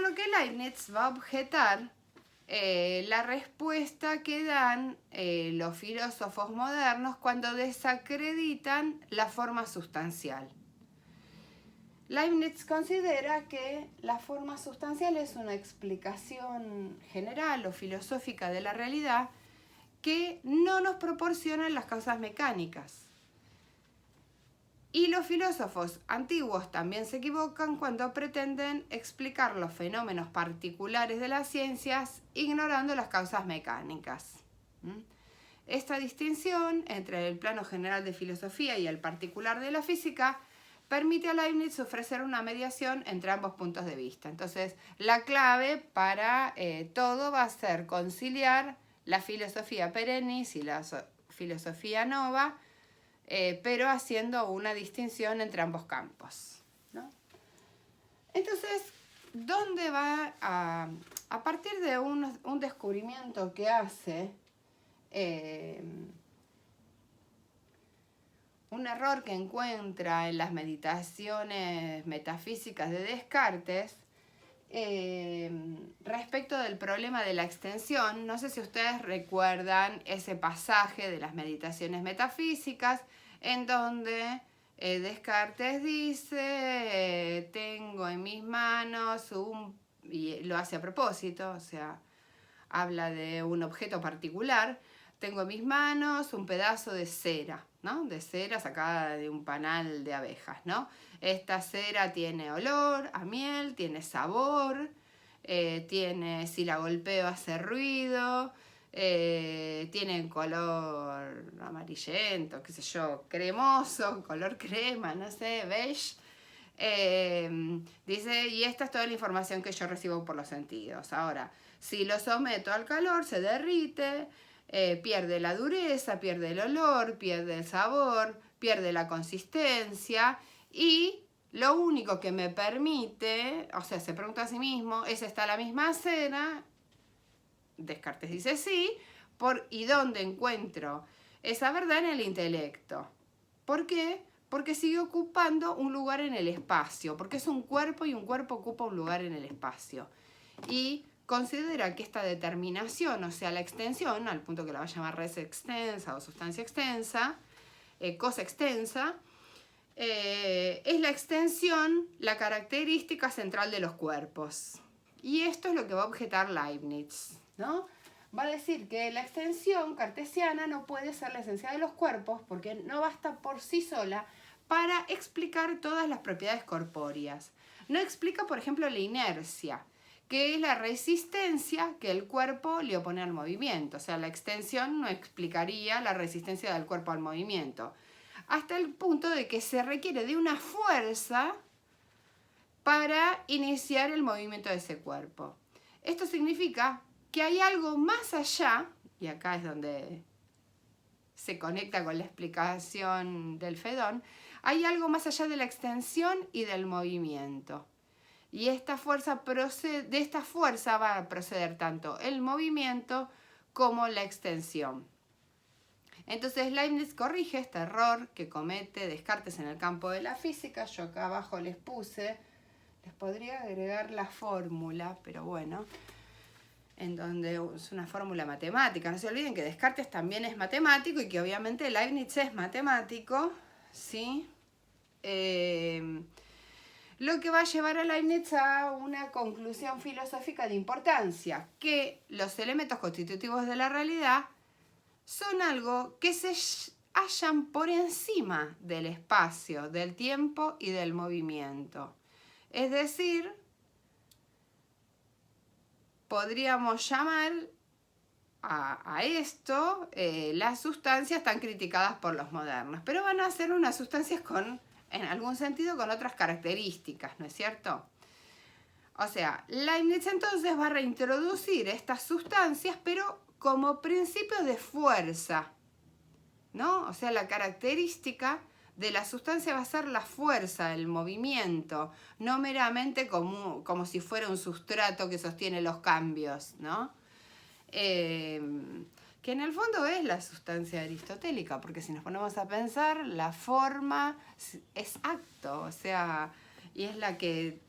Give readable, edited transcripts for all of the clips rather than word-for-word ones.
lo que Leibniz va a objetar la respuesta que dan los filósofos modernos cuando desacreditan la forma sustancial. Leibniz considera que la forma sustancial es una explicación general o filosófica de la realidad que no nos proporcionan las causas mecánicas. Y los filósofos antiguos también se equivocan cuando pretenden explicar los fenómenos particulares de las ciencias ignorando las causas mecánicas. Esta distinción entre el plano general de filosofía y el particular de la física permite a Leibniz ofrecer una mediación entre ambos puntos de vista. Entonces, la clave para todo va a ser conciliar la filosofía perennis y la filosofía nova, pero haciendo una distinción entre ambos campos, ¿no? Entonces, ¿dónde va a partir de un descubrimiento que hace, un error que encuentra en las meditaciones metafísicas de Descartes, respecto del problema de la extensión? No sé si ustedes recuerdan ese pasaje de las meditaciones metafísicas en donde Descartes dice, tengo en mis manos y lo hace a propósito, o sea, habla de un objeto particular, tengo en mis manos un pedazo de cera, ¿no? De cera sacada de un panal de abejas, ¿no? Esta cera tiene olor a miel, tiene sabor, si la golpeo hace ruido, tiene color amarillento, qué sé yo, cremoso, color crema, no sé, beige. Dice, y esta es toda la información que yo recibo por los sentidos. Ahora, si lo someto al calor, se derrite, pierde la dureza, pierde el olor, pierde el sabor, pierde la consistencia, y lo único que me permite, o sea, se pregunta a sí mismo, ¿es esta la misma cera? Descartes dice sí, ¿y dónde encuentro esa verdad? En el intelecto. ¿Por qué? Porque sigue ocupando un lugar en el espacio, porque es un cuerpo y un cuerpo ocupa un lugar en el espacio. Y considera que esta determinación, o sea, la extensión, al punto que la va a llamar res extensa o sustancia extensa, cosa extensa, es la extensión, la característica central de los cuerpos. Y esto es lo que va a objetar Leibniz, ¿no? Va a decir que la extensión cartesiana no puede ser la esencia de los cuerpos porque no basta por sí sola para explicar todas las propiedades corpóreas. No explica, por ejemplo, la inercia, que es la resistencia que el cuerpo le opone al movimiento. O sea, la extensión no explicaría la resistencia del cuerpo al movimiento, hasta el punto de que se requiere de una fuerza para iniciar el movimiento de ese cuerpo. Esto significa que hay algo más allá, y acá es donde se conecta con la explicación del Fedón, hay algo más allá de la extensión y del movimiento. Y de esta fuerza va a proceder tanto el movimiento como la extensión. Entonces Leibniz corrige este error que comete Descartes en el campo de la física. Yo acá abajo les podría agregar la fórmula, pero bueno, en donde es una fórmula matemática. No se olviden que Descartes también es matemático y que obviamente Leibniz es matemático, ¿sí? Lo que va a llevar a Leibniz a una conclusión filosófica de importancia, que los elementos constitutivos de la realidad son algo que se hallan por encima del espacio, del tiempo y del movimiento. Es decir, podríamos llamar a esto las sustancias tan criticadas por los modernos, pero van a ser unas sustancias en algún sentido con otras características, ¿no es cierto? O sea, Leibniz entonces va a reintroducir estas sustancias, pero como principio de fuerza, ¿no? O sea, la característica de la sustancia va a ser la fuerza, el movimiento, no meramente como si fuera un sustrato que sostiene los cambios, ¿no? Que en el fondo es la sustancia aristotélica, porque si nos ponemos a pensar, la forma es acto, o sea, y es la que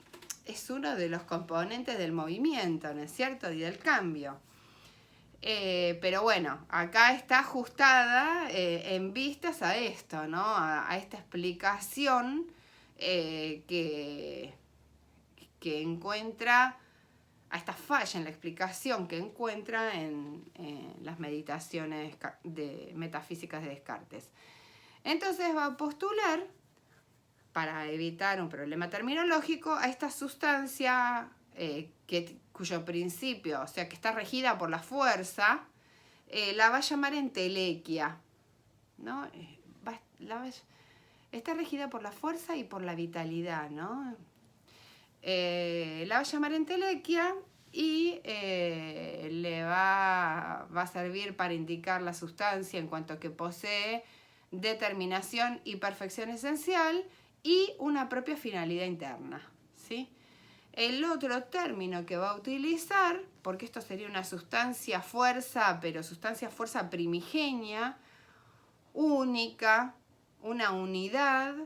es uno de los componentes del movimiento, ¿no es cierto? Y del cambio. Pero bueno, acá está ajustada en vistas a esto, ¿no? A esta explicación que encuentra, a esta falla en la explicación que encuentra en las meditaciones metafísicas de Descartes. Entonces va a postular, para evitar un problema terminológico, a esta sustancia cuyo principio, o sea, que está regida por la fuerza, la va a llamar entelequia, ¿no? Está regida por la fuerza y por la vitalidad, ¿no? La va a llamar entelequia y le va a servir para indicar la sustancia en cuanto que posee determinación y perfección esencial y una propia finalidad interna, ¿sí? El otro término que va a utilizar, porque esto sería una sustancia fuerza, pero sustancia fuerza primigenia, única, una unidad,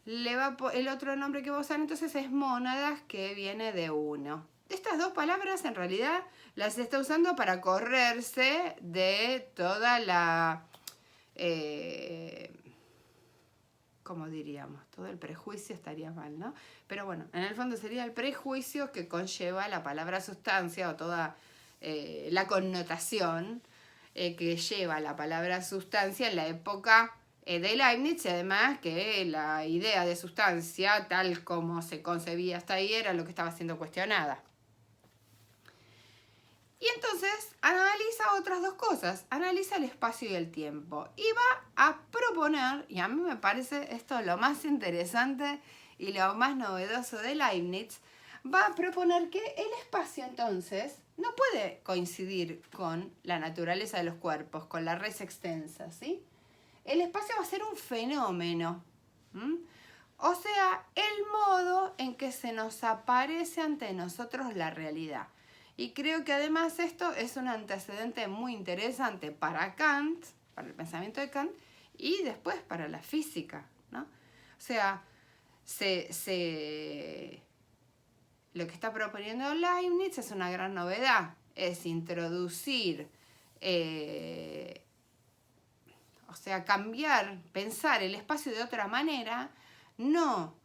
el otro nombre que va a usar entonces es mónadas, que viene de uno. Estas dos palabras en realidad las está usando para correrse de toda la... ¿cómo diríamos? Todo el prejuicio estaría mal, ¿no? Pero bueno, en el fondo sería el prejuicio que conlleva la palabra sustancia o toda la connotación que lleva la palabra sustancia en la época de Leibniz, y además que la idea de sustancia, tal como se concebía hasta ahí, era lo que estaba siendo cuestionada. Y entonces analiza otras dos cosas, analiza el espacio y el tiempo. Y va a proponer, y a mí me parece esto lo más interesante y lo más novedoso de Leibniz, va a proponer que el espacio entonces no puede coincidir con la naturaleza de los cuerpos, con la res extensa, ¿sí? El espacio va a ser un fenómeno, o sea, el modo en que se nos aparece ante nosotros la realidad. Y creo que además esto es un antecedente muy interesante para Kant, para el pensamiento de Kant, y después para la física, ¿no? O sea, lo que está proponiendo Leibniz es una gran novedad, es introducir, o sea, cambiar, pensar el espacio de otra manera, no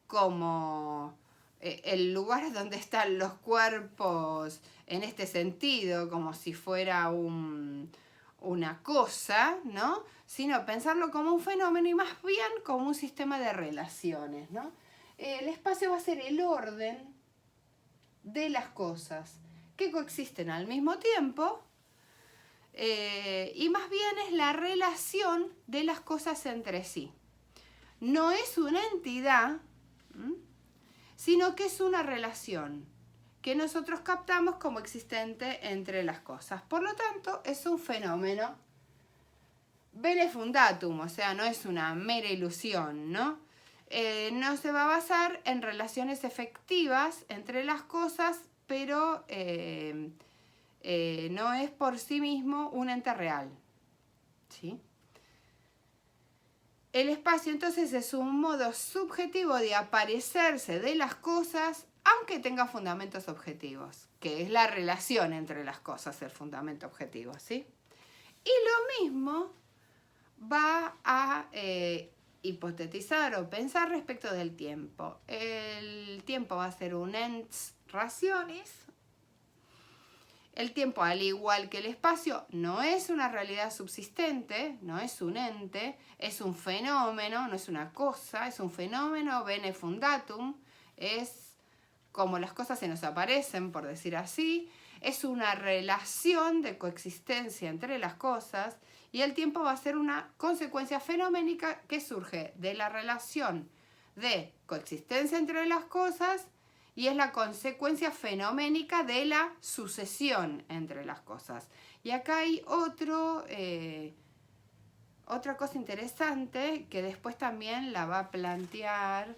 como el lugar donde están los cuerpos en este sentido, como si fuera una cosa, ¿no? Sino pensarlo como un fenómeno y más bien como un sistema de relaciones, ¿no? El espacio va a ser el orden de las cosas que coexisten al mismo tiempo, y más bien es la relación de las cosas entre sí. No es una entidad, sino que es una relación que nosotros captamos como existente entre las cosas. Por lo tanto, es un fenómeno bene fundatum, o sea, no es una mera ilusión, ¿no? No se va a basar en relaciones efectivas entre las cosas, pero no es por sí mismo un ente real, ¿sí? El espacio entonces es un modo subjetivo de aparecerse de las cosas, aunque tenga fundamentos objetivos, que es la relación entre las cosas, el fundamento objetivo, ¿sí? Y lo mismo va a hipotetizar o pensar respecto del tiempo. El tiempo va a ser un ens rationis. El tiempo, al igual que el espacio, no es una realidad subsistente, no es un ente, es un fenómeno, no es una cosa, es un fenómeno bene fundatum, es como las cosas se nos aparecen, por decir así, es una relación de coexistencia entre las cosas, y el tiempo va a ser una consecuencia fenoménica que surge de la relación de coexistencia entre las cosas, y es la consecuencia fenoménica de la sucesión entre las cosas. Y acá hay otra cosa interesante que después también la va a plantear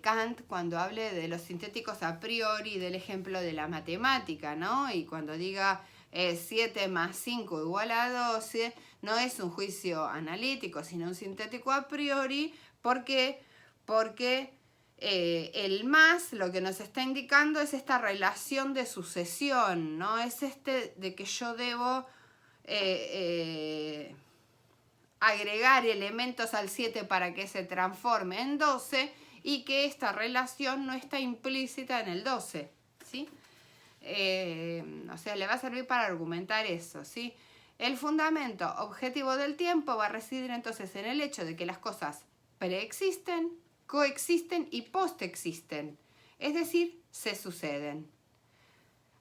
Kant cuando hable de los sintéticos a priori, del ejemplo de la matemática, ¿no? Y cuando diga 7 más 5 igual a 12, no es un juicio analítico, sino un sintético a priori, porque porque el más lo que nos está indicando es esta relación de sucesión, ¿no? Es de que yo debo agregar elementos al 7 para que se transforme en 12 y que esta relación no está implícita en el 12, ¿sí? O sea, le va a servir para argumentar eso, ¿sí? El fundamento objetivo del tiempo va a residir entonces en el hecho de que las cosas preexisten, coexisten y postexisten, es decir, se suceden.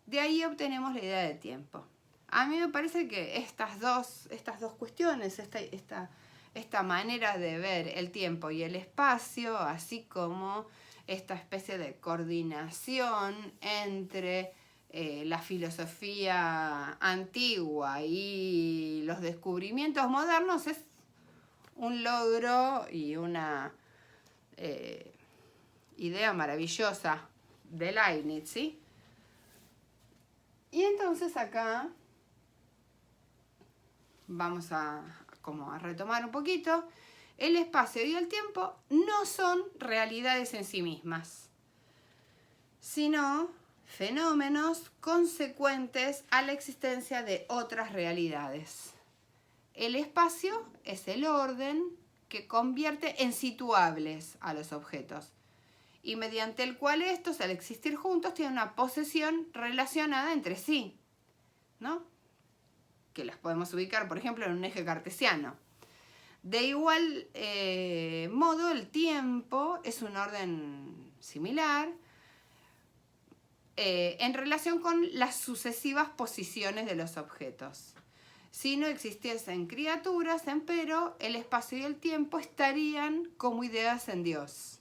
De ahí obtenemos la idea de tiempo. A mí me parece que estas dos cuestiones, esta manera de ver el tiempo y el espacio, así como esta especie de coordinación entre la filosofía antigua y los descubrimientos modernos, es un logro y una idea maravillosa de Leibniz, ¿sí? Y entonces acá vamos a retomar un poquito. El espacio y el tiempo no son realidades en sí mismas, sino fenómenos consecuentes a la existencia de otras realidades. El espacio es el orden que convierte en situables a los objetos y mediante el cual estos, al existir juntos, tienen una posesión relacionada entre sí, ¿no? Que las podemos ubicar, por ejemplo, en un eje cartesiano. De igual modo, el tiempo es un orden similar en relación con las sucesivas posiciones de los objetos. Si no existiesen criaturas, empero, el espacio y el tiempo estarían como ideas en Dios.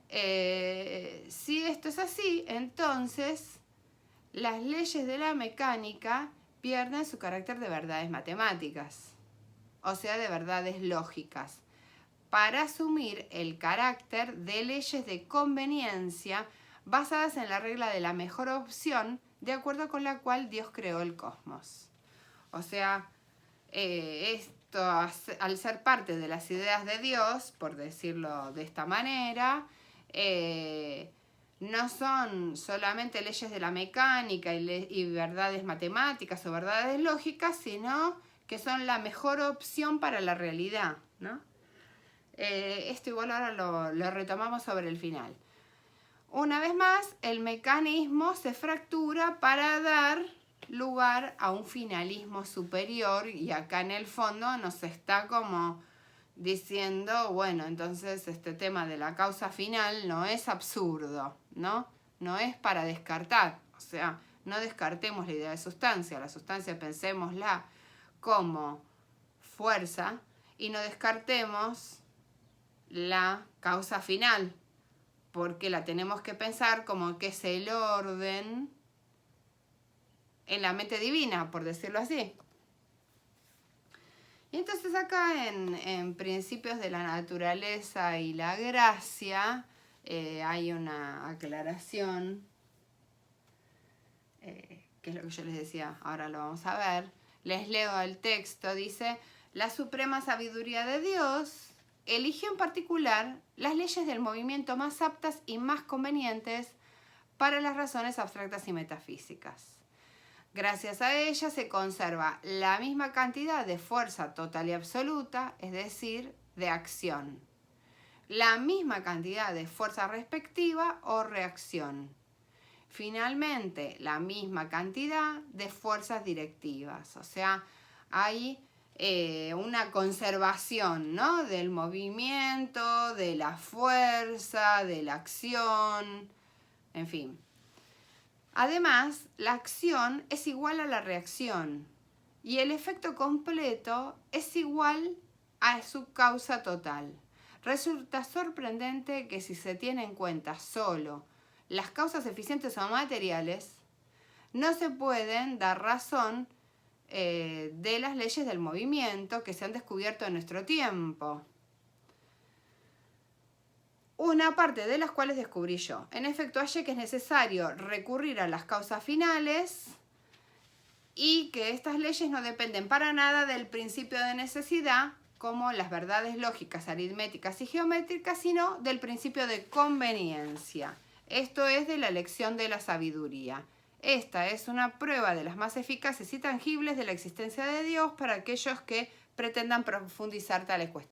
Si esto es así, entonces las leyes de la mecánica pierden su carácter de verdades matemáticas, o sea, de verdades lógicas, para asumir el carácter de leyes de conveniencia basadas en la regla de la mejor opción, de acuerdo con la cual Dios creó el cosmos. O sea, esto, al ser parte de las ideas de Dios, por decirlo de esta manera, no son solamente leyes de la mecánica y verdades matemáticas o verdades lógicas, sino que son la mejor opción para la realidad, ¿no? Esto igual ahora lo retomamos sobre el final. Una vez más, el mecanismo se fractura para dar lugar a un finalismo superior, y acá en el fondo nos está como diciendo, bueno, entonces este tema de la causa final no es absurdo, ¿no? No es para descartar, o sea, no descartemos la idea de sustancia, la sustancia pensémosla como fuerza y no descartemos la causa final, porque la tenemos que pensar como que es el orden en la mente divina, por decirlo así. Y entonces acá en Principios de la Naturaleza y la Gracia hay una aclaración, que es lo que yo les decía, ahora lo vamos a ver. Les leo el texto, dice: la suprema sabiduría de Dios eligió en particular las leyes del movimiento más aptas y más convenientes para las razones abstractas y metafísicas. Gracias a ella se conserva la misma cantidad de fuerza total y absoluta, es decir, de acción, la misma cantidad de fuerza respectiva o reacción, finalmente la misma cantidad de fuerzas directivas, o sea, hay una conservación, ¿no?, del movimiento, de la fuerza, de la acción, en fin. Además, la acción es igual a la reacción y el efecto completo es igual a su causa total. Resulta sorprendente que si se tiene en cuenta solo las causas eficientes o materiales, no se pueden dar razón de las leyes del movimiento que se han descubierto en nuestro tiempo. Una parte de las cuales descubrí yo. En efecto, hallé que es necesario recurrir a las causas finales y que estas leyes no dependen para nada del principio de necesidad como las verdades lógicas, aritméticas y geométricas, sino del principio de conveniencia. Esto es de la elección de la sabiduría. Esta es una prueba de las más eficaces y tangibles de la existencia de Dios para aquellos que pretendan profundizar tales cuestiones.